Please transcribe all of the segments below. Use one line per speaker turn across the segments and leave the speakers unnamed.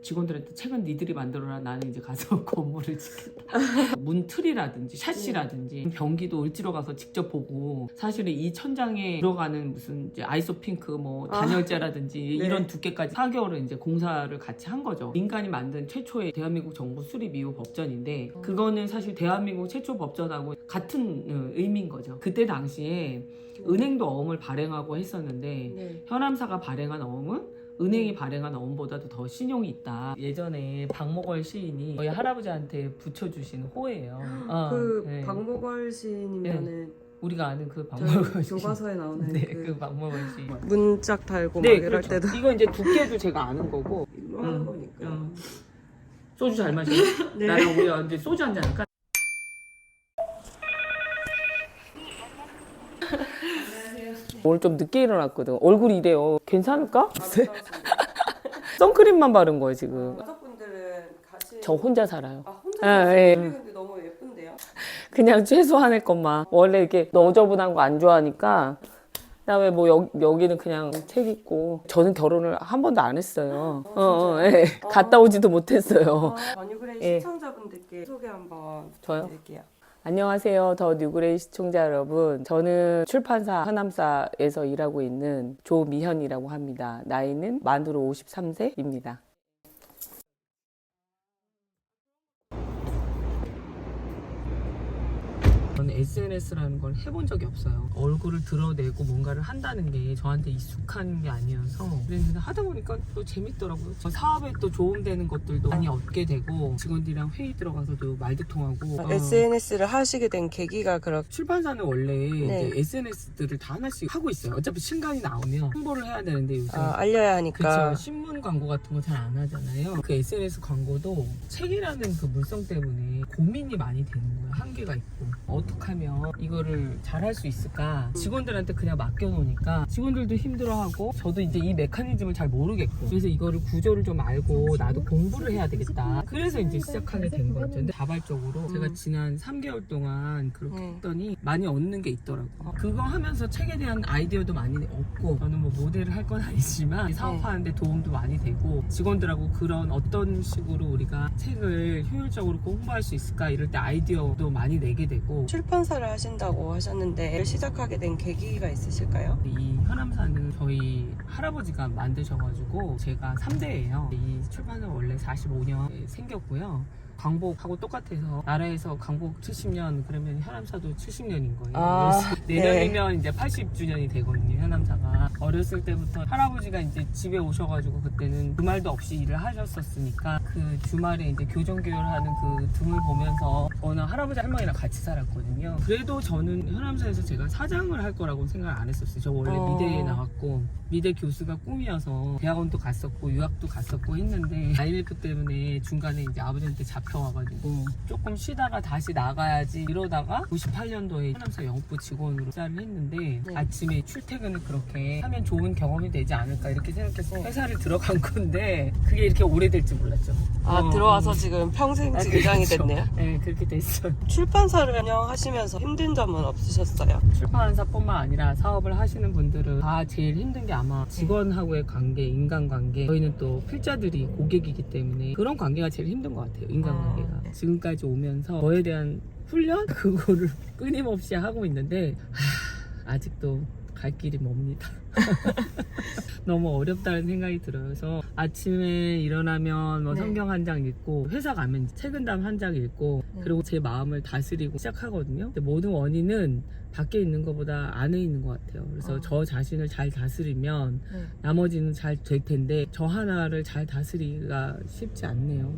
직원들한테 책은 니들이 만들어라. 나는 이제 가서 건물을 짓겠다. 문틀이라든지 샤시라든지 변기도 을지로 가서 직접 보고, 사실은 이 천장에 들어가는 무슨 이제 아이소핑크 뭐 단열재라든지
네.
이런 두께까지 4개월을 이제 공사를 같이 한 거죠. 민간이 만든 최초의 대한민국 정부 수립 이후 법전인데, 그거는 사실 대한민국 최초 법전하고 같은 의미인 거죠. 그때 당시에 은행도 어음을 발행하고 했었는데
네.
현암사가 발행한 어음은 은행이 발행한 어음보다도 더 신용이 있다. 예전에 박목월 시인이 저희 할아버지한테 붙여주신 호예요. 네.
박목월 시인이면은
우리가 아는 그
저희
박목월 시인.
교과서에 나오는
네, 그 박목월 시인.
문짝 달고
네,
막 이럴
그렇죠.
때도
이거 이제 두께도 제가 아는 거고.
이거 하는 거니까.
소주 잘 마셔.
네.
나랑 우리 이제 소주 한잔 할까? 오늘 좀 늦게 일어났거든. 얼굴이 이래요. 괜찮을까? 선크림만 바른 거예요 지금.
가족분들은 같이
저 혼자 살아요.
혼자
예.
근데 너무 예쁜데요?
그냥 최소한의 것만. 원래 이렇게 너저분한 거 안 좋아하니까. 그다음에 뭐 여기는 그냥 책 읽고. 저는 결혼을 한 번도 안 했어요. 예. 갔다 오지도 못했어요.
더 뉴그레이
예.
시청자분들께 소개 한번
저요?
드릴게요.
안녕하세요. 더 뉴그레이 시청자 여러분. 저는 출판사 현암사에서 일하고 있는 조미현이라고 합니다. 나이는 만으로 53세입니다. 저는 SNS라는 걸 해본 적이 없어요. 얼굴을 드러내고 뭔가를 한다는 게 저한테 익숙한 게 아니어서 그랬는데 하다 보니까 또 재밌더라고요. 저 사업에 또 도움되는 것들도 많이 얻게 되고, 직원들이랑 회의 들어가서도 말도 통하고.
SNS를 하시게 된 계기가 그렇게
출판사는 원래
네.
이제 SNS들을 다 하나씩 하고 있어요. 어차피 신간이 나오면 홍보를 해야 되는데 요새
알려야 하니까.
그쵸, 신문 광고 같은 거 잘 안 하잖아요. 그 SNS 광고도 책이라는 그 물성 때문에 고민이 많이 되는 거예요. 한계가 있고 어떻게 하면 이거를 잘 할 수 있을까. 직원들한테 그냥 맡겨놓으니까 직원들도 힘들어하고 저도 이제 이 메커니즘을 잘 모르겠고, 그래서 이거를 구조를 좀 알고 나도 공부를 해야 되겠다. 그래서 이제 시작하게 된 거죠. 근데 자발적으로 제가 지난 3개월 동안 그렇게 했더니 많이 얻는 게 있더라고요. 그거 하면서 책에 대한 아이디어도 많이 얻고, 저는 뭐 모델을 할 건 아니지만 사업하는데 도움도 많이 되고, 직원들하고 그런 어떤 식으로 우리가 책을 효율적으로 홍보할 수 있을까 이럴 때 아이디어도 많이 내게 되고.
출판사를 하신다고 하셨는데 시작하게 된 계기가 있으실까요?
이 현암사는 저희 할아버지가 만드셔가지고 제가 3대예요. 이 출판은 원래 45년에 생겼고요. 광복하고 똑같아서 나라에서 광복 70년 그러면 현암사도 70년인 거예요. 그래서 내년이면 이제 80주년이 되거든요. 현암사가 어렸을 때부터 할아버지가 이제 집에 오셔가지고 그때는 주말도 없이 일을 하셨었으니까 그 주말에 이제 교정교열하는 그 등을 보면서 저는 할아버지 할머니랑 같이 살았거든요. 그래도 저는 현암사에서 제가 사장을 할 거라고 생각을 안 했었어요. 저 원래 미대에 나왔고 미대 교수가 꿈이어서 대학원도 갔었고 유학도 갔었고 했는데 아이밀크 때문에 중간에 이제 아버지한테 잡혀와가지고 조금 쉬다가 다시 나가야지 이러다가 98년도에 현암사 영업부 직원으로 입사를 했는데 아침에 출퇴근을 그렇게 하면 좋은 경험이 되지 않을까 이렇게 생각해서 회사를 들어간 건데 그게 이렇게 오래될 줄 몰랐죠.
들어와서 지금 평생 직장이
그렇죠.
됐네요.
네, 그렇게 됐어요.
출판사를 운영하시면서 힘든 점은 없으셨어요?
출판사뿐만 아니라 사업을 하시는 분들은 다 제일 힘든 게 아마 직원하고의 관계, 인간관계. 저희는 또 필자들이 고객이기 때문에 그런 관계가 제일 힘든 것 같아요. 인간관계가. 지금까지 오면서 저에 대한 훈련? 그거를 끊임없이 하고 있는데 아직도 갈 길이 멉니다. 너무 어렵다는 생각이 들어요. 그래서 아침에 일어나면 뭐 성경 한 장 읽고, 회사 가면 책은담 한 장 읽고, 그리고 제 마음을 다스리고 시작하거든요. 근데 모든 원인은 밖에 있는 것보다 안에 있는 것 같아요. 그래서 저 자신을 잘 다스리면 나머지는 잘 될 텐데 저 하나를 잘 다스리기가 쉽지 않네요.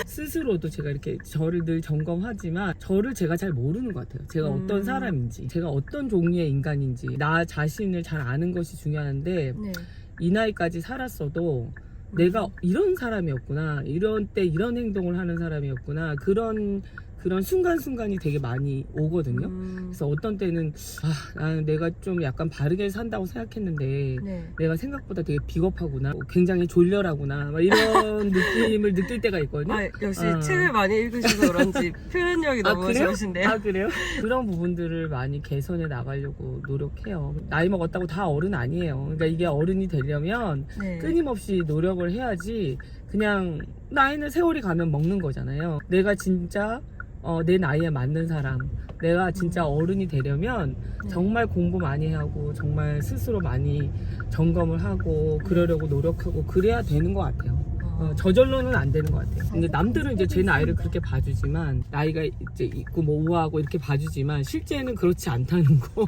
스스로도 제가 이렇게 저를 늘 점검하지만 저를 제가 잘 모르는 것 같아요. 제가 어떤 사람인지, 제가 어떤 종류의 인간인지, 나 자신을 잘 아는 것이 중요한데 이 나이까지 살았어도 내가 이런 사람이었구나, 이런 때 이런 행동을 하는 사람이었구나, 그런 그런 순간순간이 되게 많이 오거든요. 그래서 어떤 때는 나는 내가 좀 약간 바르게 산다고 생각했는데
네.
내가 생각보다 되게 비겁하구나, 굉장히 졸렬하구나, 막 이런 느낌을 느낄 때가 있거든요.
아, 역시
어.
책을 많이 읽으셔서 그런지 표현력이 너무
그래요?
좋으신데요.
아, 그래요? 그런 부분들을 많이 개선해 나가려고 노력해요. 나이 먹었다고 다 어른 아니에요. 그러니까 이게 어른이 되려면
네.
끊임없이 노력을 해야지. 그냥 나이는 세월이 가면 먹는 거잖아요. 내가 진짜 내 나이에 맞는 사람, 내가 진짜 어른이 되려면
네.
정말 공부 많이 하고 정말 스스로 많이 점검을 하고 그러려고 노력하고 그래야 되는 것 같아요. 저절로는 안 되는 것 같아요. 근데 남들은 이제 제 나이를 그렇게 봐주지만, 나이가 이제 있고 뭐 우아하고 이렇게 봐주지만 실제는 그렇지 않다는 거.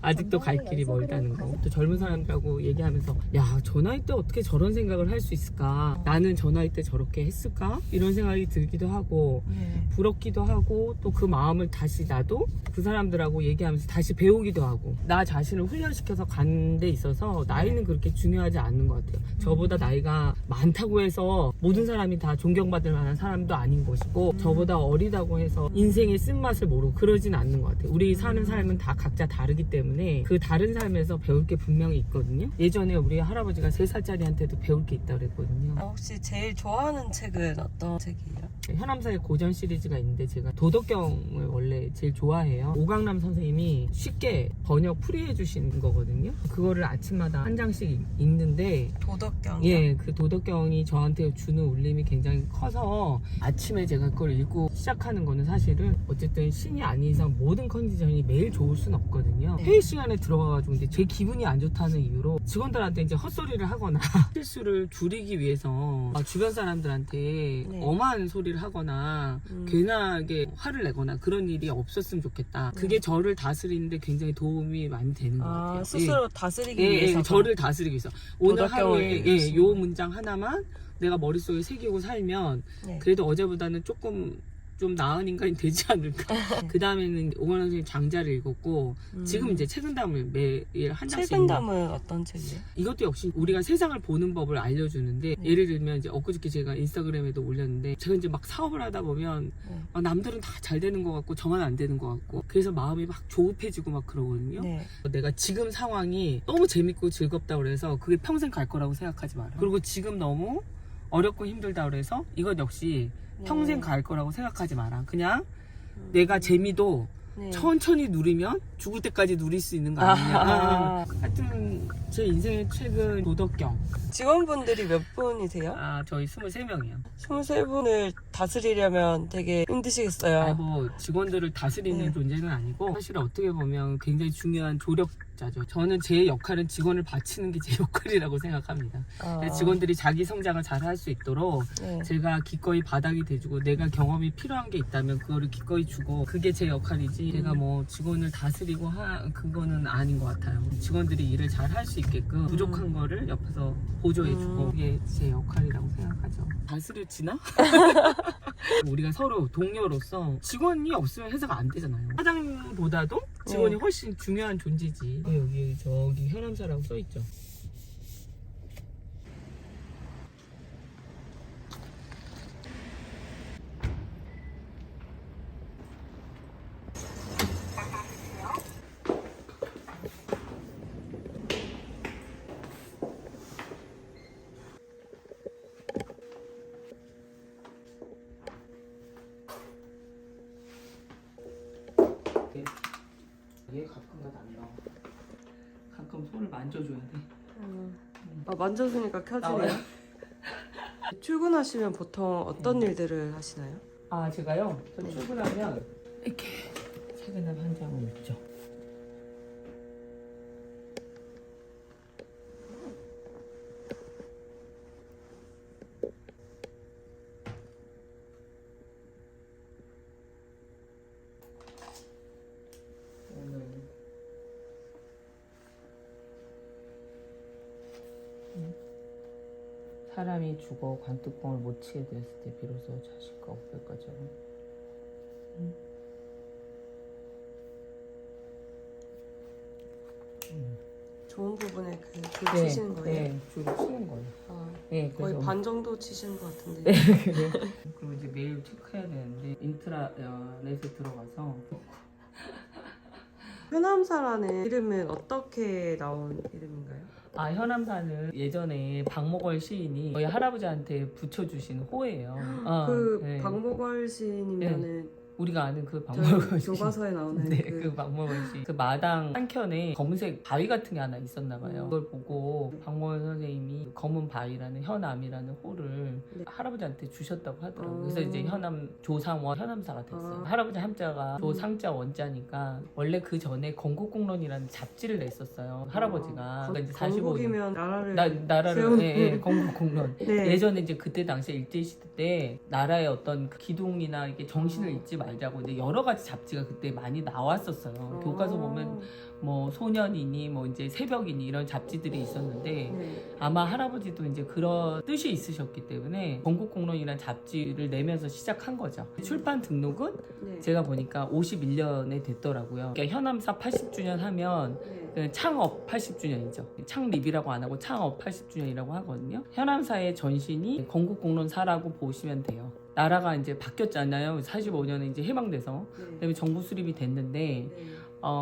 아직도 갈 길이 멀다는 거. 또 젊은 사람들하고 얘기하면서 야, 저 나이 때 어떻게 저런 생각을 할 수 있을까? 나는 저 나이 때 저렇게 했을까? 이런 생각이 들기도 하고
네.
부럽기도 하고, 또 그 마음을 다시 나도 그 사람들하고 얘기하면서 다시 배우기도 하고, 나 자신을 훈련시켜서 가는 데 있어서 나이는 그렇게 중요하지 않는 것 같아요. 저보다 나이가 많다고 해서 모든 사람이 다 존경받을 만한 사람도 아닌 것이고, 저보다 어리다고 해서 인생의 쓴맛을 모르고 그러진 않는 것 같아요. 우리 사는 삶은 다 각자 다르기 때문에 그 다른 삶에서 배울 게 분명히 있거든요. 예전에 우리 할아버지가 3살짜리한테도 배울 게 있다고 그랬거든요.
혹시 제일 좋아하는 책은 어떤 책이에요?
현암사의 고전 시리즈가 있는데 제가 도덕경을 원래 제일 좋아해요. 오강남 선생님이 쉽게 번역 풀이해 주신 거거든요. 그거를 아침마다 한 장씩 읽는데,
도덕경이요?
예, 그 도덕경이 저한테 주는 울림이 굉장히 커서 아침에 제가 그걸 읽고 시작하는 거는, 사실은 어쨌든 신이 아닌 이상 모든 컨디션이 매일 좋을 순 없거든요.
네.
회의 시간에 들어가가지고 이제 제 기분이 안 좋다는 이유로 직원들한테 이제 헛소리를 하거나 실수를 줄이기 위해서 주변 사람들한테
네.
엄한 소리를 하거나 괜하게 화를 내거나 그런 일이 없었으면 좋겠다. 그게 저를 다스리는데 굉장히 도움이 많이 되는 것 같아요.
스스로 다스리기
예,
위해서.
저를 다스리기 위해서 오늘
도덕경을
하루에
읽으시는
요 문장 하나만 내가 머릿속에 새기고 살면
네.
그래도 어제보다는 조금 좀 나은 인간이 되지 않을까. 그 다음에는 오건원 선생님 장자를 읽었고, 지금 이제 책은담을 매일 한 장씩
책은담은 어떤 책이에요?
이것도 역시 우리가 세상을 보는 법을 알려주는데, 예를 들면 이제 엊그저께 제가 인스타그램에도 올렸는데, 제가 이제 막 사업을 하다 보면 남들은 다 잘 되는 것 같고 저만 안 되는 것 같고, 그래서 마음이 막 조급해지고 막 그러거든요.
네.
내가 지금 상황이 너무 재밌고 즐겁다고 그래서 그게 평생 갈 거라고 생각하지 마라. 그리고 지금 너무 어렵고 힘들다 그래서 이것 역시 평생 갈 거라고 생각하지 마라. 그냥 내가 재미도
네.
천천히 누리면 죽을 때까지 누릴 수 있는 거 아니냐. 하여튼 제 인생의 책은 도덕경.
직원분들이 몇 분이세요?
저희 23명이요.
23분을 다스리려면 되게 힘드시겠어요.
뭐 직원들을 다스리는
네.
존재는 아니고, 사실 어떻게 보면 굉장히 중요한 조력자죠. 저는 제 역할은 직원을 바치는 게 제 역할이라고 생각합니다. 직원들이 자기 성장을 잘 할 수 있도록
네.
제가 기꺼이 바닥이 돼주고, 내가 경험이 필요한 게 있다면 그거를 기꺼이 주고, 그게 제 역할이지 제가 뭐 직원을 다스리고 그거는 아닌 것 같아요. 직원들이 일을 잘 할 수 있게끔 부족한 거를 옆에서 보조해주고, 그게 제 역할이라고 생각하죠. 다스려지나? 우리가 서로 동료로서 직원이 없으면 회사가 안 되잖아요. 사장님보다도 직원이 훨씬 중요한 존재지. 여기 저기 현암사라고 써있죠. 얘 가끔가다 안 나와. 가끔 손을 만져줘야 돼.
만져주니까 켜지네요.
나와요?
출근하시면 보통 어떤 일들을 하시나요?
제가요? 저 출근하면 이렇게 책에다 한 장을 읽죠. 사람이 죽어 관뚜껑을 못 치게 되었을 때 비로소 자식과 오백가족은
좋은 부분에 줄 치시는 거예요?
네, 줄을 치는 거예요. 네,
거의
그래서
반 정도 치시는 것 같은데.
네, 그래요. 그리고 이제 매일 체크해야 되는데 인트라넷에 들어가서
현암사라는 이름은 어떻게 나온 이름인가요?
현암사는 예전에 박목월 시인이 저희 할아버지한테 붙여주신 호예요.
그
네.
박목월 시인이면은
우리가 아는 그
저희
박목월 시.
교과서에 나오는
네, 그 박목월 시. 그 마당 한켠에 검은색 바위 같은 게 하나 있었나 봐요. 그걸 보고 박목월 선생님이 검은 바위라는 현암이라는 호를
네.
할아버지한테 주셨다고 하더라고요. 그래서 이제 현암 조상원 현암사가 됐어요.
아.
할아버지 함자가 조상자 원자니까 원래 그 전에 건국공론이라는 잡지를 냈었어요. 할아버지가. 그러니까 이제 45년.
건국이면 나라를
나라를
세우는.
예, 건국공론.
네.
예전에 이제 그때 당시에 일제시대 때 나라의 어떤 그 기둥이나 이게 정신을 잊지 말자고 이제 여러 가지 잡지가 그때 많이 나왔었어요. 교과서 보면 뭐 소년이니 뭐 이제 새벽이니 이런 잡지들이 있었는데
네.
아마 할아버지도 이제 그런 뜻이 있으셨기 때문에 건국공론이라는 잡지를 내면서 시작한 거죠. 출판 등록은
네.
제가 보니까 51년에 됐더라고요. 그러니까 현암사 80주년 하면
네.
창업 80주년이죠. 창립이라고 안 하고 창업 80주년이라고 하거든요. 현암사의 전신이 건국공론사라고 보시면 돼요. 나라가 이제 바뀌었잖아요. 45년에 이제 해방돼서.
네.
그다음에 정부 수립이 됐는데
네.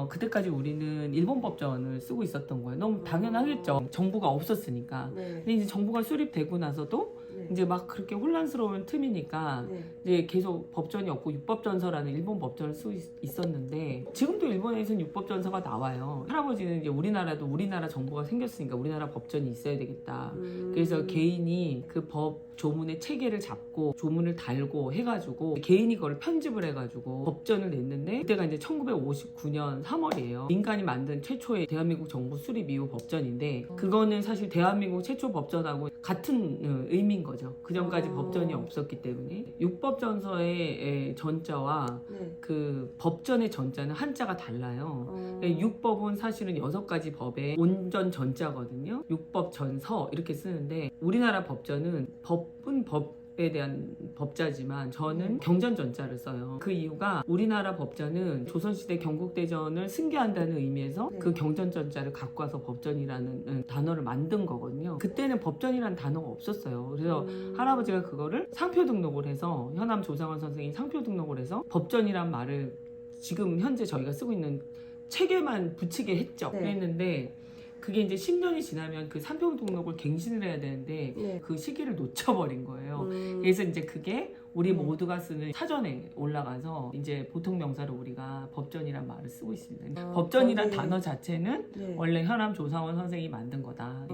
그때까지 우리는 일본 법전을 쓰고 있었던 거예요. 너무 당연하겠죠. 정부가 없었으니까.
네.
근데 이제 정부가 수립되고 나서도
네.
이제 막 그렇게 혼란스러운 틈이니까
네.
이제 계속 법전이 없고 육법전서라는 일본 법전을 쓰고 있었는데 지금도 일본에서는 육법전서가 나와요. 할아버지는 이제 우리나라도 우리나라 정부가 생겼으니까 우리나라 법전이 있어야 되겠다. 그래서 개인이 그 법 조문의 체계를 잡고 조문을 달고 해가지고 개인이 그걸 편집을 해가지고 법전을 냈는데 그때가 이제 1959년 3월이에요. 민간이 만든 최초의 대한민국 정부 수립 이후 법전인데 그거는 사실 대한민국 최초 법전하고 같은 의미인 거죠. 그 전까지 법전이 없었기 때문에 육법전서의 전자와
네.
그 법전의 전자는 한자가 달라요. 육법은 사실은 6가지 법의 온전 전자거든요. 육법 전서 이렇게 쓰는데 우리나라 법전은 법은 법에 대한 법자지만 저는 경전전자를 써요. 그 이유가 우리나라 법자는 조선시대 경국대전을 승계한다는 의미에서
네.
그 경전전자를 갖고 와서 법전이라는 단어를 만든 거거든요. 그때는 법전이라는 단어가 없었어요. 그래서 할아버지가 그거를 상표 등록을 해서 현암 조상원 선생이 상표 등록을 해서 법전이란 말을 지금 현재 저희가 쓰고 있는 책에만 붙이게 했죠.
네.
했는데 그게 이제 10년이 지나면 그 상표 등록을 갱신을 해야 되는데
네.
그 시기를 놓쳐버린 거예요. 그래서 이제 그게 우리 모두가 쓰는 사전에 올라가서 이제 보통 명사로 우리가 법전이란 말을 쓰고 있습니다. 법전이란 단어 자체는
네.
원래 현암 조상원 선생이 만든 거다.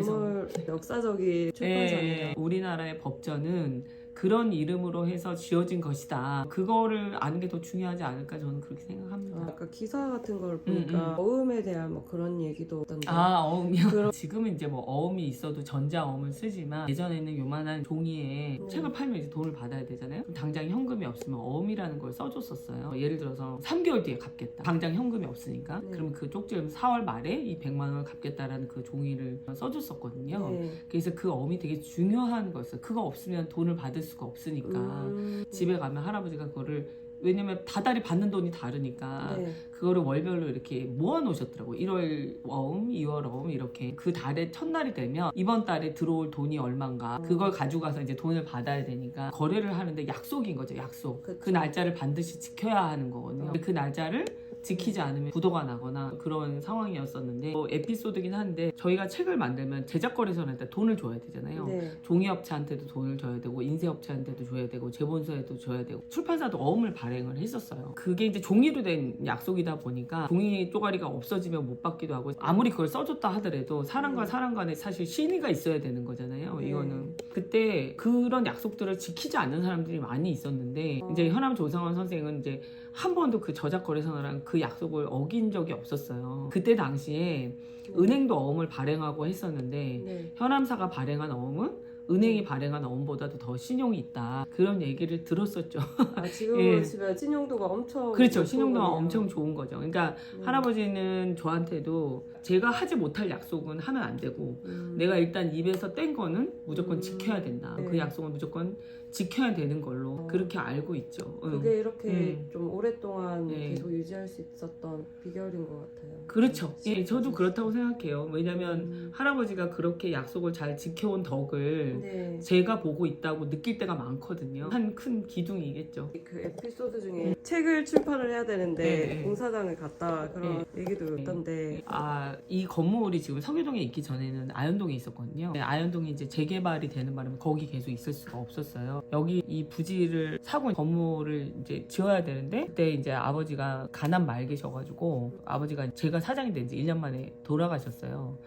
정말 역사적인 출판사네요.
네, 우리나라의 법전은 그런 이름으로 해서 지어진 것이다. 그거를 아는 게 더 중요하지 않을까 저는 그렇게 생각합니다.
아까 기사 같은 걸 보니까 어음에 대한 뭐 그런 얘기도 있던데.
어음이요? 지금은 이제 뭐 어음이 있어도 전자어음을 쓰지만 예전에는 요만한 종이에 책을 팔면 이제 돈을 받아야 되잖아요. 그럼 당장 현금이 없으면 어음이라는 걸 써줬었어요. 예를 들어서 3개월 뒤에 갚겠다. 당장 현금이 없으니까.
네.
그러면 그 쪽지를 4월 말에 이 100만 원을 갚겠다라는 그 종이를 써줬었거든요.
네.
그래서 그 어음이 되게 중요한 거였어요. 그거 없으면 돈을 받을 수가 없으니까. 집에 가면 할아버지가 그거를 왜냐면 다달이 받는 돈이 다르니까
네.
그거를 월별로 이렇게 모아 놓으셨더라고요. 1월 어음, 2월 어음 이렇게 그 달의 첫날이 되면 이번 달에 들어올 돈이 얼만가 그걸 가지고 가서 이제 돈을 받아야 되니까 거래를 하는데 약속인 거죠. 약속.
그쵸.
그 날짜를 반드시 지켜야 하는 거거든요. 근데 그 날짜를 지키지 않으면 부도가 나거나 그런 상황이었었는데 뭐 에피소드긴 한데 저희가 책을 만들면 제작거래소한테 돈을 줘야 되잖아요.
네.
종이업체한테도 돈을 줘야 되고 인쇄업체한테도 줘야 되고 제본서에도 줘야 되고 출판사도 어음을 발행을 했었어요. 그게 이제 종이로 된 약속이다 보니까 종이 쪼가리가 없어지면 못 받기도 하고 아무리 그걸 써줬다 하더라도 사람과 사람 간에 사실 신의가 있어야 되는 거잖아요.
네.
이거는 그때 그런 약속들을 지키지 않는 사람들이 많이 있었는데 이제 현암 조상원 선생은 이제 한 번도 그 저작거래소랑 그 약속을 어긴 적이 없었어요. 그때 당시에 은행도 어음을 발행하고 했었는데
네.
현암사가 발행한 어음은 은행이 발행한 원보다도 더 신용이 있다. 그런 얘기를 들었었죠.
아, 지금
예.
집에 신용도가 엄청
그렇죠.
높은
신용도가
거네요.
엄청 좋은 거죠. 그러니까 할아버지는 저한테도 제가 하지 못할 약속은 하면 안 되고 내가 일단 입에서 뗀 거는 무조건 지켜야 된다.
네.
그 약속은 무조건 지켜야 되는 걸로 그렇게 알고 있죠.
그게 이렇게 좀 오랫동안
네.
계속 유지할 수 있었던 비결인 것 같아요.
그렇죠. 예, 저도 그렇다고 생각해요. 왜냐면 할아버지가 그렇게 약속을 잘 지켜온 덕을
네.
제가 보고 있다고 느낄 때가 많거든요. 한 큰 기둥이겠죠.
그 에피소드 중에 책을 출판을 해야 되는데
네.
공사장을 갔다 그런 얘기도 있던데
아, 이 건물이 지금 서교동에 있기 전에는 아현동에 있었거든요. 아현동이 이제 재개발이 되는 바람에 거기 계속 있을 수가 없었어요. 여기 이 부지를 사고 건물을 이제 지어야 되는데 그때 이제 아버지가 가난 말기셔가지고 아버지가 제가 사장이 된 지 1년 만에 돌아가셨어요.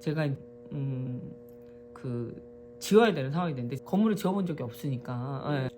제가 그 지어야 되는 상황이 됐는데 건물을 지어본 적이 없으니까 예.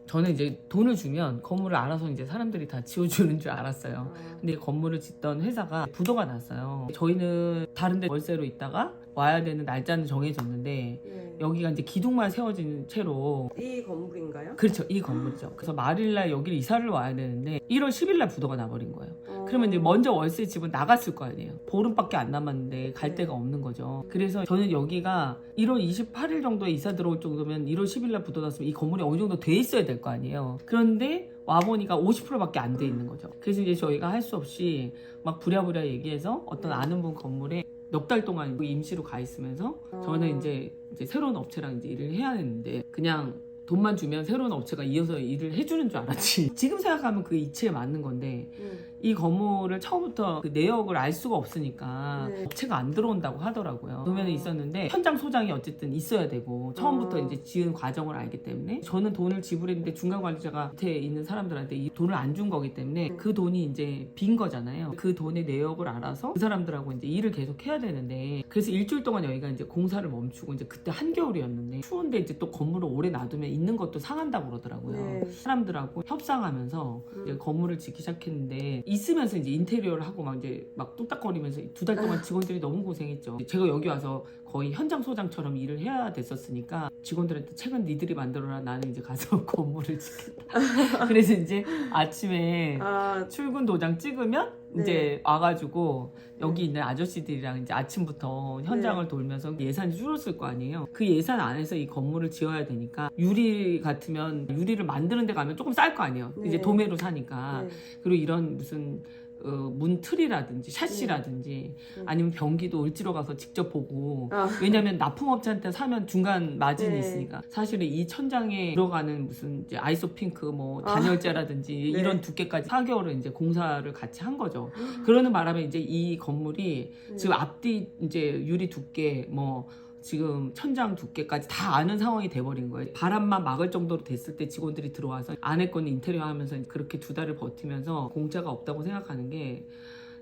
저는 이제 돈을 주면 건물을 알아서 이제 사람들이 다 지어주는 줄 알았어요. 근데 건물을 짓던 회사가 부도가 났어요. 저희는 다른 데 월세로 있다가 와야 되는 날짜는 정해졌는데
네.
여기가 이제 기둥만 세워진 채로
이 건물인가요?
그렇죠. 이 건물이죠. 그래서 말일날 여기를 이사를 와야 되는데 1월 10일날 부도가 나버린 거예요. 그러면 이제 먼저 월세 집은 나갔을 거 아니에요. 보름밖에 안 남았는데 갈
네.
데가 없는 거죠. 그래서 저는 여기가 1월 28일 정도에 이사 들어올 정도면 1월 10일날 부도 났으면 이 건물이 어느 정도 돼 있어야 될 거 아니에요. 그런데 와보니까 50%밖에 안 돼 있는 거죠. 그래서 이제 저희가 할 수 없이 막 부랴부랴 얘기해서 어떤 아는 분 건물에 몇 달 동안 임시로 가 있으면서 저는 이제 새로운 업체랑 이제 일을 해야 했는데 그냥 돈만 주면 새로운 업체가 이어서 일을 해주는 줄 알았지. 지금 생각하면 그 이치에 맞는 건데 이 건물을 처음부터 그 내역을 알 수가 없으니까
네.
업체가 안 들어온다고 하더라고요. 도면에 있었는데 현장 소장이 어쨌든 있어야 되고 처음부터 이제 지은 과정을 알기 때문에 저는 돈을 지불했는데 중간 관리자가 밑에 있는 사람들한테 이 돈을 안 준 거기 때문에 그 돈이 이제 빈 거잖아요. 그 돈의 내역을 알아서 그 사람들하고 이제 일을 계속 해야 되는데 그래서 일주일 동안 여기가 이제 공사를 멈추고 이제 그때 한겨울이었는데 추운데 이제 또 건물을 오래 놔두면 있는 것도 상한다고 그러더라고요.
네.
사람들하고 협상하면서 이제 건물을 짓기 시작했는데 있으면서 이제 인테리어를 하고 막 이제 막 뚝딱거리면서 2달 동안 직원들이 너무 고생했죠. 제가 여기 와서 거의 현장 소장처럼 일을 해야 됐었으니까 직원들한테 책은 니들이 만들어라 나는 이제 가서 건물을 짓겠다. 그래서 이제 아침에 출근 도장 찍으면
네.
이제 와가지고 여기 있는 아저씨들이랑 이제 아침부터 현장을
네.
돌면서 예산이 줄었을 거 아니에요. 그 예산 안에서 이 건물을 지어야 되니까 유리 같으면 유리를 만드는 데 가면 조금 쌀 거 아니에요.
네.
이제 도매로 사니까.
네.
그리고 이런 무슨 문 틀이라든지 샤시라든지 아니면 변기도 을지로 가서 직접 보고 왜냐면 납품업체한테 사면 중간 마진이
네.
있으니까 사실은 이 천장에 들어가는 무슨 이제 아이소핑크 뭐 단열재라든지
네.
이런 두께까지 4개월을 이제 공사를 같이 한 거죠. 그러는 바람에 이제 이 건물이 지금 앞뒤 이제 유리 두께 뭐 지금 천장 두께까지 다 아는 상황이 돼버린 거예요. 바람만 막을 정도로 됐을 때 직원들이 들어와서 안에 거는 인테리어 하면서 그렇게 2달을 버티면서 공짜가 없다고 생각하는 게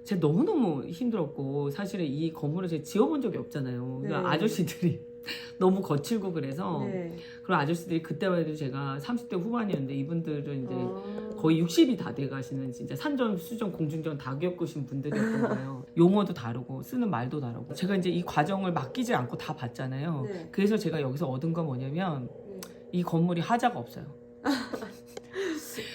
제가 너무너무 힘들었고 사실은 이 건물을 제가 지어본 적이 없잖아요.
네.
그러니까 아저씨들이 너무 거칠고 그래서
네.
그런 아저씨들이 그때만 해도 제가 30대 후반이었는데 이분들은 이제 거의 60이 다 돼가시는 진짜 산전, 수전, 공중전 다 겪으신 분들이었던 거예요. 용어도 다르고 쓰는 말도 다르고 제가 이제 이 과정을 맡기지 않고 다 봤잖아요.
네.
그래서 제가 여기서 얻은 건 뭐냐면 이 건물이 하자가 없어요.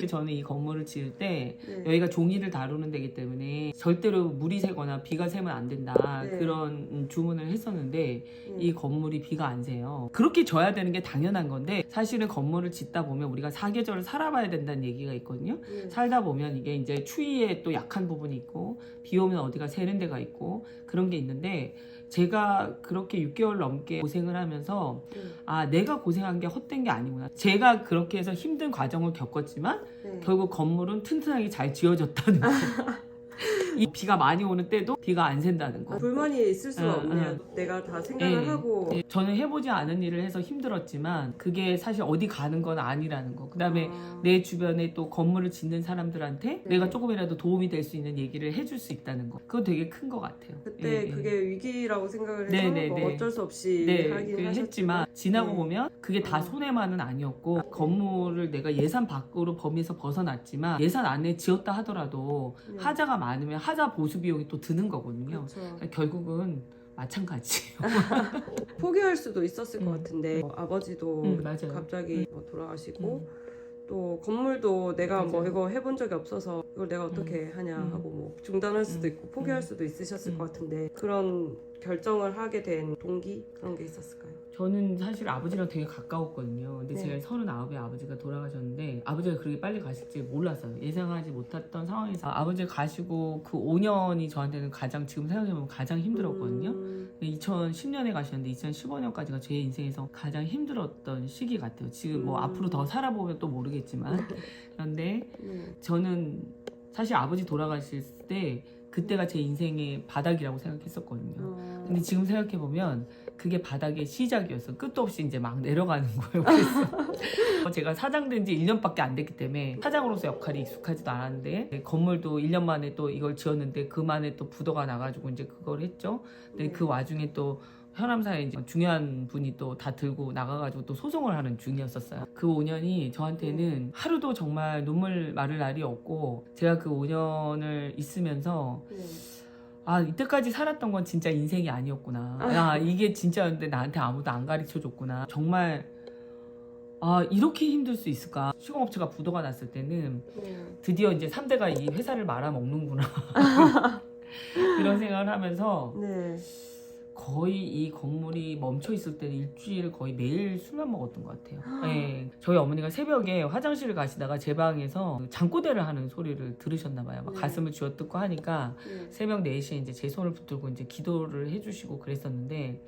저는 이 건물을 지을 때
네.
여기가 종이를 다루는 데기 때문에 절대로 물이 새거나 비가 새면 안 된다
네.
그런 주문을 했었는데 이 건물이 비가 안 새요. 그렇게 져야 되는 게 당연한 건데 사실은 건물을 짓다 보면 우리가 사계절을 살아봐야 된다는 얘기가 있거든요. 살다 보면 이게 이제 추위에 또 약한 부분이 있고 비 오면 어디가 새는 데가 있고 그런 게 있는데 제가 그렇게 6개월 넘게 고생을 하면서 아 내가 고생한 게 헛된 게 아니구나. 제가 그렇게 해서 힘든 과정을 겪었지만 결국 건물은 튼튼하게 잘 지어졌다는 거. 이 비가 많이 오는 때도 비가 안 샌다는 거.
불만이 있을 수가 없네요. 내가 다 생각을 하고
저는 해보지 않은 일을 해서 힘들었지만 그게 사실 어디 가는 건 아니라는 거. 그 다음에 내 주변에 또 건물을 짓는 사람들한테 내가 조금이라도 도움이 될 수 있는 얘기를 해줄 수 있다는 거. 그거 되게 큰 것 같아요.
그때 그게 위기라고 생각을 해서 뭐 어쩔 수 없이 하긴
했지만 지나고 보면 그게 다 손해만은 아니었고 건물을 내가 예산 밖으로 범위에서 벗어났지만 예산 안에 지었다 하더라도 하자가 많으면 하자 보수 비용이 또 드는 거거든요.
그렇죠.
결국은 마찬가지예요.
포기할 수도 있었을 것 같은데 아버지도
맞아요.
갑자기 뭐 돌아가시고 또 건물도 내가 뭐
맞아요.
이거 해본 적이 없어서 이걸 내가 어떻게 하냐 하고 뭐 중단할 수도 있고 포기할 수도 있으셨을 것 같은데 그런 결정을 하게 된 동기 그런 게 있었을까요?
저는 사실 아버지랑 되게 가까웠거든요. 근데
네.
제가 39에 아버지가 돌아가셨는데 아버지가 그렇게 빨리 가실지 몰랐어요. 예상하지 못했던 상황에서 아버지가 가시고 그 5년이 저한테는 가장 지금 생각해보면 가장 힘들었거든요. 2010년에 가셨는데 2015년까지가 제 인생에서 가장 힘들었던 시기 같아요. 지금 뭐 앞으로 더 살아보면 또 모르겠지만 그런데 저는 사실 아버지 돌아가실 때 그때가 제 인생의 바닥이라고 생각했었거든요. 근데 지금 생각해보면 그게 바닥의 시작이었어. 끝도 없이 이제 막 내려가는 거예요. 그래서 제가 사장 된 지 1년밖에 안 됐기 때문에 사장으로서 역할이 익숙하지도 않았는데 건물도 1년 만에 또 이걸 지었는데 그만에 또 부도가 나가지고 이제 그걸 했죠. 근데 그 와중에 또 현암사에 이제 중요한 분이 또 다 들고 나가가지고 또 소송을 하는 중이었었어요. 그 5년이 저한테는 하루도 정말 눈물 마를 날이 없고 제가 그 5년을 있으면서 아 이때까지 살았던 건 진짜 인생이 아니었구나. 야 이게 진짜였는데 나한테 아무도 안 가르쳐줬구나. 정말 아 이렇게 힘들 수 있을까. 시공업체가 부도가 났을 때는 드디어 이제 3대가 이 회사를 말아먹는구나. 이런 생각을 하면서 거의 이 건물이 멈춰 있을 때는 일주일 거의 매일 술만 먹었던 것 같아요. 네. 저희 어머니가 새벽에 화장실을 가시다가 제 방에서 잠꼬대를 하는 소리를 들으셨나 봐요. 막 가슴을 쥐어뜯고 하니까 새벽 4시에 이제 제 손을 붙들고 이제 기도를 해주시고 그랬었는데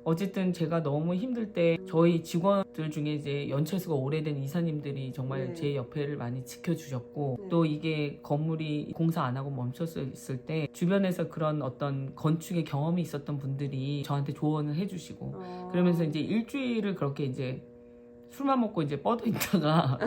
어쨌든 제가 너무 힘들 때 저희 직원들 중에 이제 연차수가 오래된 이사님들이 정말 제 옆에를 많이 지켜주셨고 또 이게 건물이 공사 안 하고 멈췄을 때 주변에서 그런 어떤 건축의 경험이 있었던 분들이 저한테 조언을 해주시고 그러면서 이제 일주일을 그렇게 이제 술만 먹고 이제 뻗어 있다가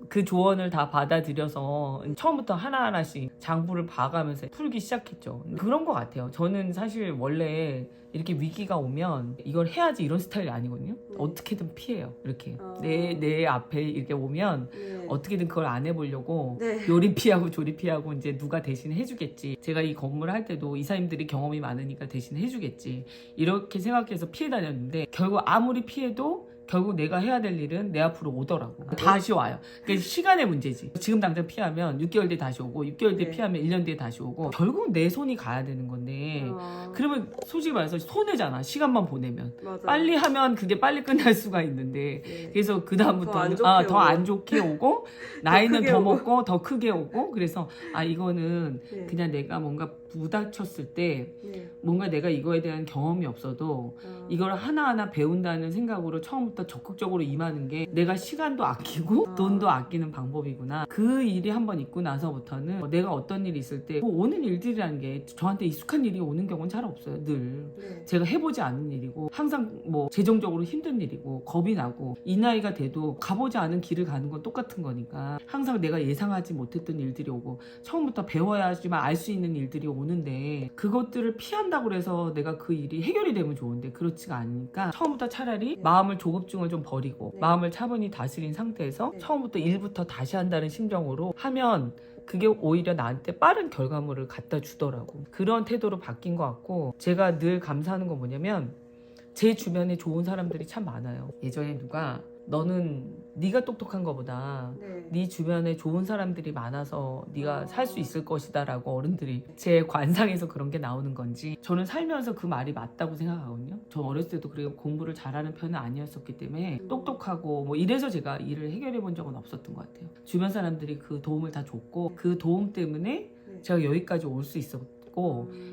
그 조언을 다 받아들여서 처음부터 하나하나씩 장부를 봐가면서 풀기 시작했죠. 그런 것 같아요. 저는 사실 원래 이렇게 위기가 오면 이걸 해야지 이런 스타일이 아니거든요. 어떻게든 피해요. 이렇게 내 앞에 이렇게 오면 어떻게든 그걸 안 해보려고 요리 피하고 조리 피하고 이제 누가 대신 해주겠지. 제가 이 건물 할 때도 이사님들이 경험이 많으니까 대신 해주겠지. 이렇게 생각해서 피해 다녔는데 결국 아무리 피해도 결국 내가 해야 될 일은 내 앞으로 오더라고. 다시 와요. 그러니까 시간의 문제지. 지금 당장 피하면 6개월 뒤에 다시 오고 6개월 뒤에 피하면 1년 뒤에 다시 오고 결국 내 손이 가야 되는 건데 그러면 솔직히 말해서 손해잖아. 시간만 보내면. 빨리 하면 그게 빨리 끝날 수가 있는데 그래서 그 다음부터 더 안 좋게 오고 나이는 더 먹고 더 크게 오고 그래서 아 이거는 그냥 내가 뭔가 부닥쳤을 때 뭔가 내가 이거에 대한 경험이 없어도 이걸 하나하나 배운다는 생각으로 처음부터 적극적으로 임하는 게 내가 시간도 아끼고 돈도 아끼는 방법이구나. 그 일이 한번 있고 나서부터는 내가 어떤 일이 있을 때 오는 일들이라는 게 저한테 익숙한 일이 오는 경우는 잘 없어요. 늘 제가 해보지 않은 일이고 항상 뭐 재정적으로 힘든 일이고 겁이 나고 이 나이가 돼도 가보지 않은 길을 가는 건 똑같은 거니까 항상 내가 예상하지 못했던 일들이 오고 처음부터 배워야지만 알 수 있는 일들이 오는데 그것들을 피한다고 해서 내가 그 일이 해결이 되면 좋은데 그렇지가 않으니까 처음부터 차라리 마음을 조급증을 좀 버리고 마음을 차분히 다스린 상태에서 처음부터 일부터 다시 한다는 심정으로 하면 그게 오히려 나한테 빠른 결과물을 갖다 주더라고. 그런 태도로 바뀐 것 같고 제가 늘 감사하는 건 뭐냐면 제 주변에 좋은 사람들이 참 많아요. 예전에 누가 너는 네가 똑똑한 거보다 네 주변에 좋은 사람들이 많아서 네가 살 수 있을 것이다 라고 어른들이 제 관상에서 그런 게 나오는 건지 저는 살면서 그 말이 맞다고 생각하거든요. 저 어렸을 때도 그리고 공부를 잘하는 편은 아니었었기 때문에 똑똑하고 뭐 이래서 제가 일을 해결해 본 적은 없었던 것 같아요. 주변 사람들이 그 도움을 다 줬고 그 도움 때문에 제가 여기까지 올 수 있었고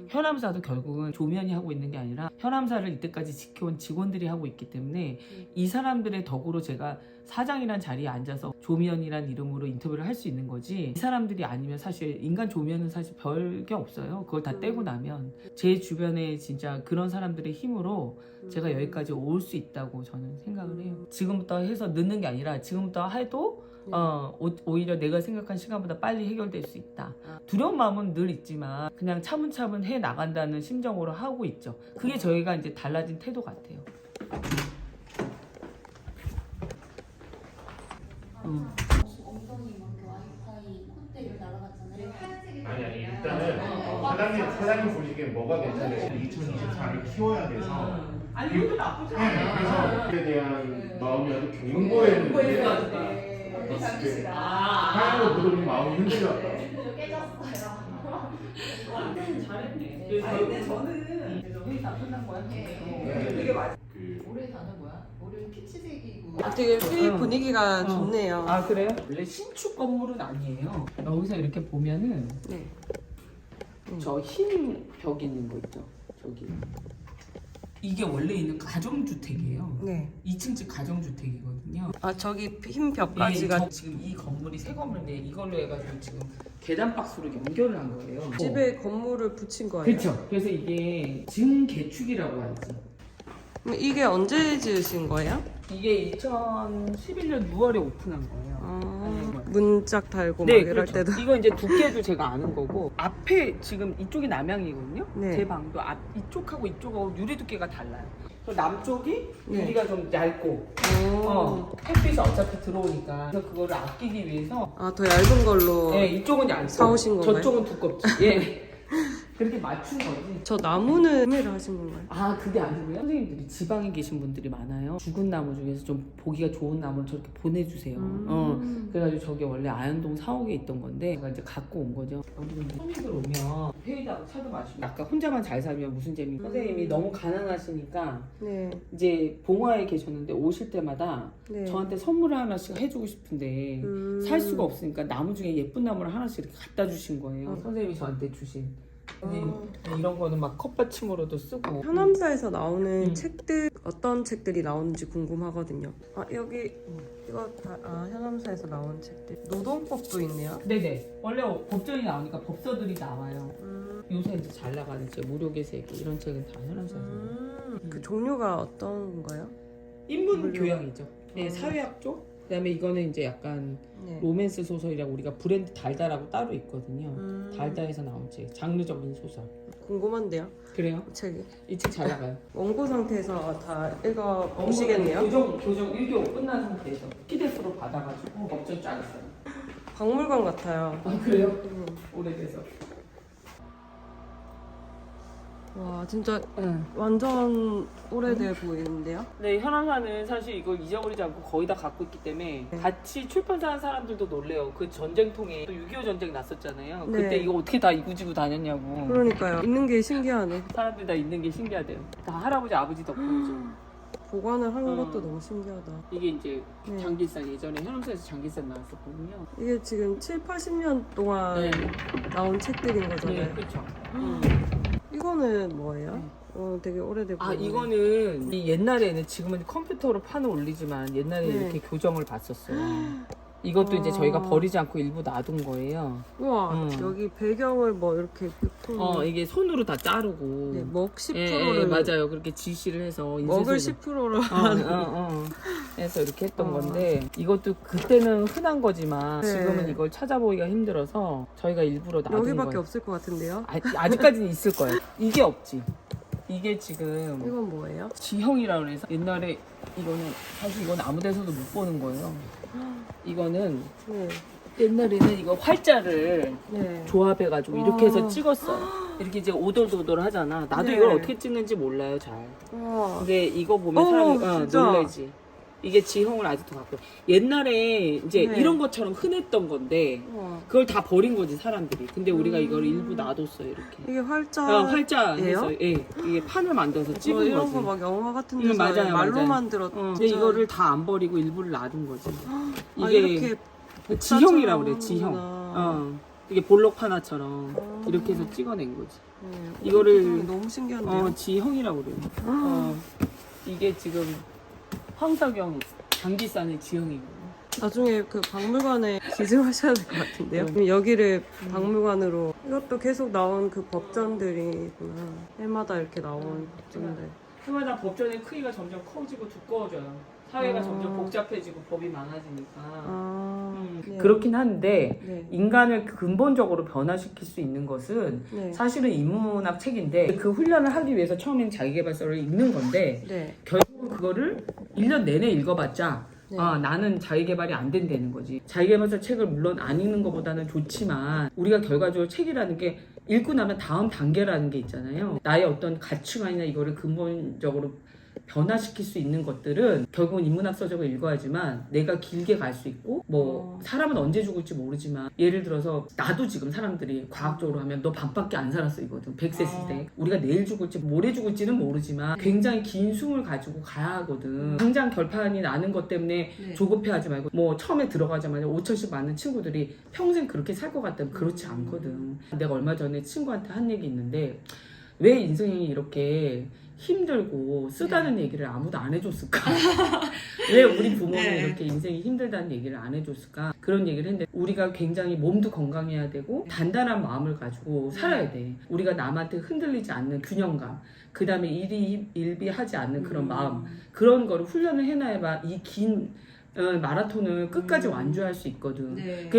현암사도 결국은 조면이 하고 있는 게 아니라 현암사를 이때까지 지켜온 직원들이 하고 있기 때문에 이 사람들의 덕으로 제가 사장이란 자리에 앉아서 조면이란 이름으로 인터뷰를 할 수 있는 거지 이 사람들이 아니면 사실 인간 조면은 사실 별게 없어요. 그걸 다 떼고 나면 제 주변에 진짜 그런 사람들의 힘으로 제가 여기까지 올 수 있다고 저는 생각을 해요. 지금부터 해서 늦는 게 아니라 지금부터 해도 오히려 내가 생각한 시간보다 빨리 해결될 수 있다. 두려운 마음은 늘 있지만 그냥 차분차분 해 나간다는 심정으로 하고 있죠. 그게 저희가 이제 달라진 태도 같아요.
엉덩이 막 와이파이 콧대를 날아갔잖아요.
아니 일단은 화장실
사장님 보시기엔 뭐가 괜찮으시면 2024를 키워야 돼서
아니 이것도 나쁘지
네, 그래서 그에 대한 마음이 아주 견고했는데 하얀 거 보더니 마음이 흔들렸다.
잘했네. 근데 저는 회의 다 끝난 거야. 되게 많이.
올해 단어 뭐야? 올해 피치색이고.
아, 되게 회의 분위기가 좋네요.
아 그래요? 원래 신축 건물은 아니에요. 여기서 이렇게 보면은
네.
저 흰 벽 있는 거 있죠. 저기. 이게 원래 있는 가정주택이에요.
네.
2층집 가정주택이거든요.
아, 저기 흰 벽까지가
저 지금 이 건물이 새 건물인데 이걸로 해가지고 지금 계단 박스로 연결을 한 거예요.
집에 건물을 붙인 거예요.
그렇죠. 그래서 이게 증개축이라고 하지.
그럼 이게 언제 지으신 거예요?
이게 2011년 6월에 오픈한 거예요.
문짝 달고 막
네,
이럴
그렇죠.
때도.
이거 이제 두께도 제가 아는 거고 앞에 지금 이쪽이 남향이거든요.
네.
제 방도 이쪽하고 이쪽하고 유리 두께가 달라요. 그래서 남쪽이
네.
유리가 좀 얇고 햇빛이 어차피 들어오니까 그래서 그거를 아끼기 위해서
아, 더 얇은 걸로.
네, 이쪽은 얇고
사오신 건가요?
저쪽은 두껍지. 예. 그렇게 맞춘 거지.
저 나무는 구매를 하신 건가요?
아 그게 아니고요. 선생님들이 지방에 계신 분들이 많아요. 죽은 나무 중에서 좀 보기가 좋은 나무를 저렇게 보내주세요. 그래가지고 저게 원래 아현동 사옥에 있던 건데 제가 이제 갖고 온 거죠. 여기 이제 손님들 오면 회의다고 차도 마시고 아까 혼자만 잘 살면 무슨 재미. 선생님이 너무 가난하시니까
네.
이제 봉화에 계셨는데 오실 때마다
네.
저한테 선물을 하나씩 해주고 싶은데 살 수가 없으니까 나무 중에 예쁜 나무를 하나씩 이렇게 갖다 주신 거예요. 선생님이 저한테 주신. 이런 거는 막 컵받침으로도 쓰고.
현암사에서 나오는 책들 어떤 책들이 나오는지 궁금하거든요. 아, 여기 이거 다 현암사에서 나온 책들. 노동법도 있네요.
네네. 원래 법전이 나오니까 법서들이 나와요. 요새 이제 잘 나가는 책, 무료계세기 이런 책은 다 현암사에서 나와요.
그 종류가 어떤 건가요?
인문 교양이죠. 네, 사회학 쪽. 그다음에 이거는 이제 약간
네.
로맨스 소설이라고 우리가 브랜드 달달하고 따로 있거든요. 달달에서 나온 책, 장르적인 소설.
궁금한데요,
그래요?
책이.
이 책 잘 나가요.
원고 상태에서 다 읽어 보시겠네요.
교정 1교 끝난 상태에서 PDF로 받아가지고 법전 쫙 있어요.
박물관 같아요.
아 그래요? 오래돼서.
와, 진짜
응.
완전 오래돼 보이는데요.
네, 현암사는 사실 이걸 잊어버리지 않고 거의 다 갖고 있기 때문에
네.
같이 출판사 하는 사람들도 놀래요. 그 전쟁통에 또 6.25 전쟁 났었잖아요.
네.
그때 이거 어떻게 다 이구지구 다녔냐고.
그러니까요. 있는 게 신기하네.
사람들이 다 있는 게 신기하대요. 다 할아버지 아버지 덕분이죠.
보관을 하는 것도 너무 신기하다.
이게 이제
네.
장길산 예전에 현암사에서 장길산 나왔었거든요.
이게 지금 7, 80년 동안
네.
나온 책들인 거잖아요.
네, 그렇죠.
이거는 뭐예요? 되게 오래돼 보이네.
아 이거는 이 옛날에는 지금은 컴퓨터로 판을 올리지만 옛날에
네.
이렇게 교정을 봤었어요. 이것도 이제 저희가 버리지 않고 일부 놔둔 거예요.
우와, 여기 배경을 뭐 이렇게
이게 손으로 다 자르고.
네, 먹 10%를
예, 맞아요. 그렇게 지시를 해서
먹을
인쇄소로
10%로
해서 이렇게 했던 건데 이것도 그때는 흔한 거지만
네.
지금은 이걸 찾아보기가 힘들어서 저희가 일부러 놔둔
여기밖에
거예요.
없을 것 같은데요?
아직까지는 있을 거예요. 이게 없지. 이게 지금
이건 뭐예요?
지형이라고 해서 옛날에 사실 이건 아무 데서도 못 보는 거예요. 이거는
네.
옛날에는 이거 활자를
네.
조합해가지고 이렇게 해서 찍었어요. 이렇게 이제 오돌도돌 하잖아. 나도
네.
이걸 어떻게 찍는지 몰라요, 잘.
우와.
근데 이거 보면 사람이
진짜.
놀라지. 이게 지형을 아직도 갖고. 옛날에 이제
네.
이런 것처럼 흔했던 건데
우와.
그걸 다 버린 거지 사람들이. 근데 우리가 이걸 일부 놔뒀어요 이렇게.
이게 활자.
활자해서 이게 판을 만들어서 찍은
이런
거지.
거 막 영화 같은 데서
맞아요,
말로
맞아요.
만들었.
근데 이거를 다 안 버리고 일부를 놔둔 거지.
이게
이게 지형이라고 그래, 지형. 이게 볼록 하나처럼 이렇게 해서 찍어낸 거지.
네.
이거를
너무 신기한데요.
지형이라고 그래요. 이게 지금 황석영 장기산의 지형이고.
나중에 그 박물관에 지정하셔야 될 것 같은데요. 그럼 여기를 박물관으로. 이것도 계속 나온 그 법전들이구나. 해마다 이렇게 나온 법전들.
해마다 법전의 크기가 점점 커지고 두꺼워져요. 사회가 점점 복잡해지고 법이 많아지니까.
네.
그렇긴 한데
네.
인간을 근본적으로 변화시킬 수 있는 것은
네.
사실은 인문학 책인데 그 훈련을 하기 위해서 처음엔 자기계발서를 읽는 건데
네.
결국은 그거를 1년 내내 읽어봤자
네.
아, 나는 자기개발이 안 된다는 거지. 자기개발서 책을 물론 안 읽는 것보다는 좋지만 우리가 결과적으로 책이라는 게 읽고 나면 다음 단계라는 게 있잖아요. 나의 어떤 가치관이나 이거를 근본적으로 변화시킬 수 있는 것들은 결국은 인문학 서적을 읽어야지만 내가 길게 갈 수 있고 뭐 사람은 언제 죽을지 모르지만 예를 들어서 나도 지금 사람들이 과학적으로 하면 너 밤밖에 안 살았어 이거든. 100세 시대. 우리가 내일 죽을지 모레 죽을지는 모르지만 굉장히 긴 숨을 가지고 가야 하거든. 당장 결판이 나는 것 때문에 조급해하지 말고 뭐 처음에 들어가자마자 5천씩 맞는 친구들이 평생 그렇게 살 것 같다면 그렇지 않거든. 내가 얼마 전에 친구한테 한 얘기 있는데 왜 인생이 이렇게 힘들고 쓰다는 얘기를 아무도 안 해줬을까? 왜 우리 부모는 이렇게 인생이 힘들다는 얘기를 안 해줬을까? 그런 얘기를 했는데 우리가 굉장히 몸도 건강해야 되고 단단한 마음을 가지고 살아야 돼. 우리가 남한테 흔들리지 않는 균형감, 그 다음에 일비하지 않는 그런 마음, 그런 거를 훈련을 해놔야 이 긴 마라톤을 끝까지 완주할 수 있거든.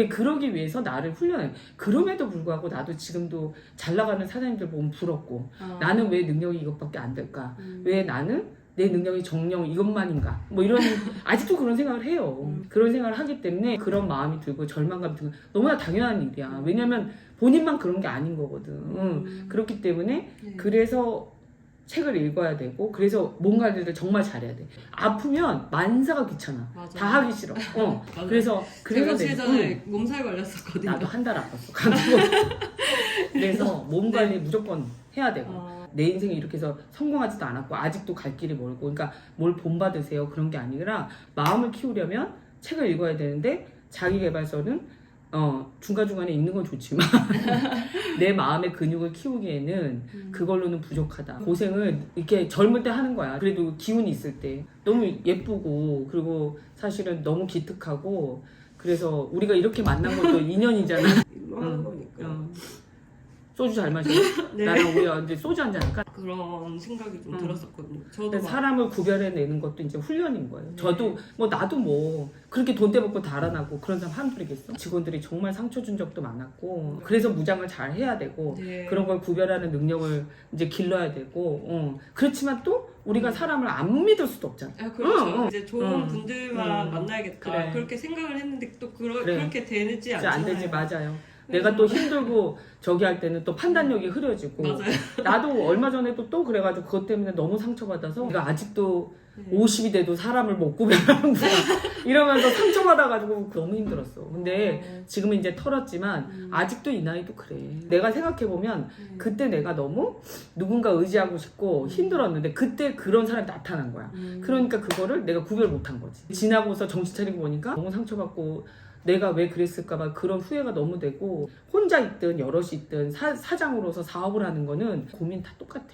그러기 위해서 나를 훈련해. 그럼에도 불구하고 나도 지금도 잘 나가는 사장님들 보면 부럽고 나는 왜 능력이 이것밖에 안 될까? 왜 나는 내 능력이 정령 이것만인가? 뭐 이런 아직도 그런 생각을 해요. 그런 생각을 하기 때문에 그런 마음이 들고 절망감이 들고 너무나 당연한 일이야. 왜냐면 본인만 그런 게 아닌 거거든. 그렇기 때문에 그래서 책을 읽어야 되고 그래서 몸 관리를 정말 잘해야 돼. 아프면 만사가 귀찮아.
맞아.
다 하기 싫어. 그래서
제가 전에 몸살 걸렸었거든요.
나도 한 달 아팠어. 가지고 그래서 몸 관리 무조건 해야 되고 내 인생이 이렇게 해서 성공하지도 않았고 아직도 갈 길이 멀고 그러니까 뭘 본받으세요 그런 게 아니라 마음을 키우려면 책을 읽어야 되는데 자기계발서는 중간중간에 읽는 건 좋지만 내 마음의 근육을 키우기에는 그걸로는 부족하다. 고생을 이렇게 젊을 때 하는 거야. 그래도 기운이 있을 때 너무 예쁘고 그리고 사실은 너무 기특하고 그래서 우리가 이렇게 만난 것도 인연이잖아.
하는 거니까.
소주 잘 마셔.
네.
나랑 우리 이제 소주 한잔 할까?
그런 생각이 좀 들었었거든요. 저도 막
사람을 구별해내는 것도 이제 훈련인 거예요. 저도 뭐 나도 뭐 그렇게 돈 떼먹고 달아나고 그런 사람 한둘이겠어? 직원들이 정말 상처 준 적도 많았고 그래서 무장을 잘 해야 되고 그런 걸 구별하는 능력을 이제 길러야 되고 그렇지만 또 우리가 사람을 안 믿을 수도 없잖아.
그렇죠. 이제 좋은 분들만 만나야겠다.
그래.
그렇게 생각을 했는데 또
그래.
그렇게 되지
진짜
않잖아요.
안 되지. 맞아요. 내가 또 힘들고 저기 할 때는 또 판단력이 흐려지고
맞아요.
나도 얼마 전에도 또 그래가지고 그것 때문에 너무 상처받아서 내가 아직도 50이 돼도 사람을 못 구별하는구나 이러면서 상처받아가지고 너무 힘들었어. 근데 지금은 이제 털었지만 아직도 이 나이도 그래. 내가 생각해보면 그때 내가 너무 누군가 의지하고 싶고 힘들었는데 그때 그런 사람이 나타난 거야. 그러니까 그거를 내가 구별 못한 거지. 지나고서 정신 차리고 보니까 너무 상처받고 내가 왜 그랬을까봐 그런 후회가 너무 되고 혼자 있든 여럿이 있든 사장으로서 사업을 하는 거는 고민 다 똑같아.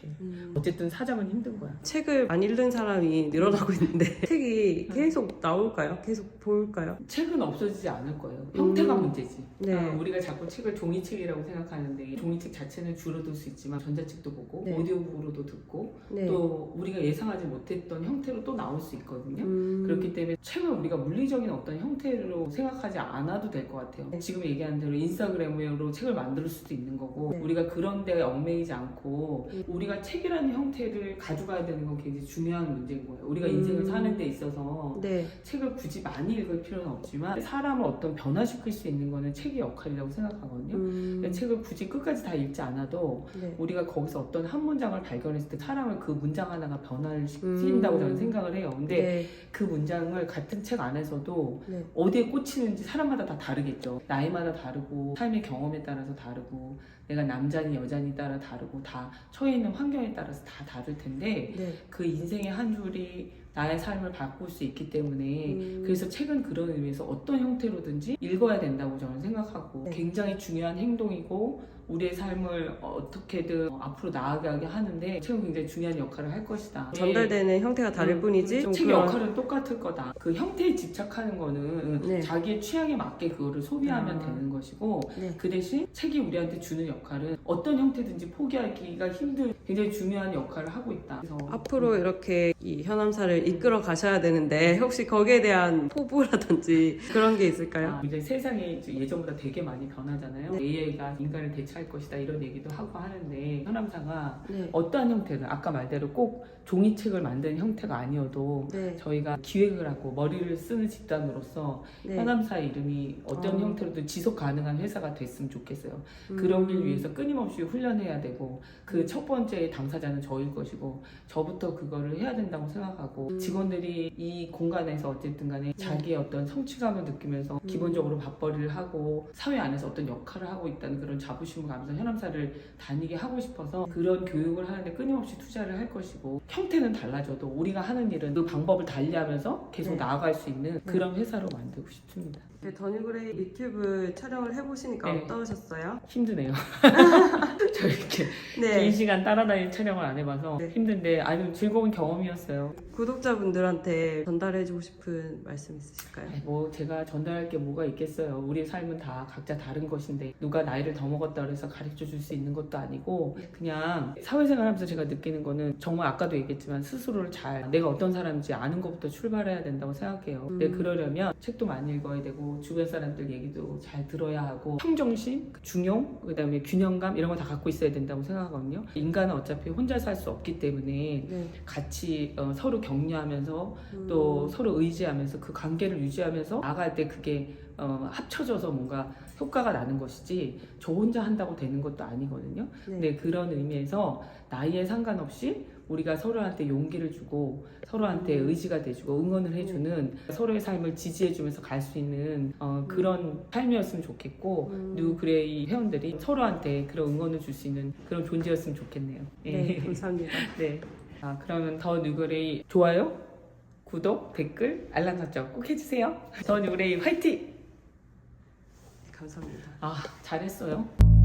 어쨌든 사장은 힘든 거야.
책을 안 읽는 사람이 늘어나고 있는데 책이 계속 나올까요? 계속 보일까요?
책은 없어지지 않을 거예요. 형태가 문제지.
네.
우리가 자꾸 책을 종이책이라고 생각하는데 종이책 자체는 줄어들 수 있지만 전자책도 보고
네.
오디오북으로도 듣고
네.
또 우리가 예상하지 못했던 형태로 또 나올 수 있거든요. 그렇기 때문에 책을 우리가 물리적인 어떤 형태로 생각하지 않아도 될 것 같아요.
네.
지금 얘기한 대로 인스타그램으로 책을 만들 수도 있는 거고
네.
우리가 그런 데에 얽매이지 않고 우리가 책이라는 형태를 가져가야 되는 건 굉장히 중요한 문제인 거예요. 우리가 인생을 사는 데 있어서
네.
책을 굳이 많이 읽을 필요는 없지만 사람을 어떤 변화시킬 수 있는 거는 책의 역할이라고 생각하거든요. 그러니까 책을 굳이 끝까지 다 읽지 않아도
네.
우리가 거기서 어떤 한 문장을 발견했을 때 사람을 그 문장 하나가 변화를 시킨다고 저는 생각을 해요. 근데
네.
그 문장을 같은 책 안에서도
네.
어디에 꽂히는지 사람마다 다 다르겠죠. 나이마다 다르고 삶의 경험에 따라서 다르고 내가 남자니 여자니 따라 다르고 다 처해 있는 환경에 따라서 다 다를 텐데
네.
그 인생의 한 줄이 나의 삶을 바꿀 수 있기 때문에 그래서 책은 그런 의미에서 어떤 형태로든지 읽어야 된다고 저는 생각하고
네.
굉장히 중요한 행동이고 우리의 삶을 어떻게든 앞으로 나아가게 하는데 책은 굉장히 중요한 역할을 할 것이다.
전달되는 형태가 다를 뿐이지 좀
책의
그런-
역할은 똑같을 거다. 그 형태에 집착하는 거는
네.
자기의 취향에 맞게 그거를 소비하면 되는 것이고
네.
그 대신 책이 우리한테 주는 역할은 어떤 형태든지 포기하기가 힘든 굉장히 중요한 역할을 하고 있다. 그래서
앞으로 이렇게 이 현암사를 이끌어 가셔야 되는데 혹시 거기에 대한 포부라든지 그런 게 있을까요?
이제 세상이 이제 예전보다 되게 많이 변하잖아요. AI가 인간을 대체할 살 것이다 이런 얘기도 하고 하는데 현암사가
네.
어떠한 형태든 아까 말대로 꼭 종이책을 만드는 형태가 아니어도
네.
저희가 기획을 하고 머리를 쓰는 집단으로서
네.
현암사의 이름이 어떤
어.
형태로든 지속 가능한 회사가 됐으면 좋겠어요. 그러길 위해서 끊임없이 훈련해야 되고 그 첫 번째 당사자는 저일 것이고 저부터 그거를 해야 된다고 생각하고 직원들이 이 공간에서 어쨌든 간에 자기의 어떤 성취감을 느끼면서 기본적으로 밥벌이를 하고 사회 안에서 어떤 역할을 하고 있다는 그런 자부심을 가면서 현암사를 다니게 하고 싶어서 그런 교육을 하는데 끊임없이 투자를 할 것이고 형태는 달라져도 우리가 하는 일은 그 방법을 달리하면서 계속
네.
나아갈 수 있는 그런 회사로 만들고 싶습니다.
더뉴그레이 유튜브 촬영을 해보시니까
네.
어떠셨어요?
힘드네요. 저 이렇게 긴
네.
시간 따라다니는 촬영을 안 해봐서
네.
힘든데 아주 즐거운 경험이었어요.
구독자분들한테 전달해주고 싶은 말씀 있으실까요?
뭐 제가 전달할 게 뭐가 있겠어요. 우리 삶은 다 각자 다른 것인데 누가 나이를 더 먹었다 그래서 가르쳐 줄 수 있는 것도 아니고 그냥 사회생활 하면서 제가 느끼는 거는 정말 아까도 얘기했지만 스스로를 잘 내가 어떤 사람인지 아는 것부터 출발해야 된다고 생각해요. 근데 그러려면 책도 많이 읽어야 되고 주변 사람들 얘기도 잘 들어야 하고 평정심, 중용, 그다음에 균형감 이런 거 다 갖고 있어야 된다고 생각하거든요. 인간은 어차피 혼자 살 수 없기 때문에
네.
같이 서로 격려하면서 또 서로 의지하면서 그 관계를 유지하면서 나갈 때 그게 합쳐져서 뭔가 효과가 나는 것이지 저 혼자 한다고 되는 것도 아니거든요.
네.
근데 그런 의미에서 나이에 상관없이 우리가 서로한테 용기를 주고 서로한테 의지가 돼주고 응원을 해주는 서로의 삶을 지지해주면서 갈 수 있는 그런 삶이었으면 좋겠고 뉴그레이 회원들이 서로한테 그런 응원을 줄 수 있는 그런 존재였으면 좋겠네요.
네, 감사합니다.
네. 그러면 더 뉴그레이 좋아요, 구독, 댓글, 알람 설정 꼭 해주세요. 더 뉴그레이 화이팅!
감사합니다.
잘했어요.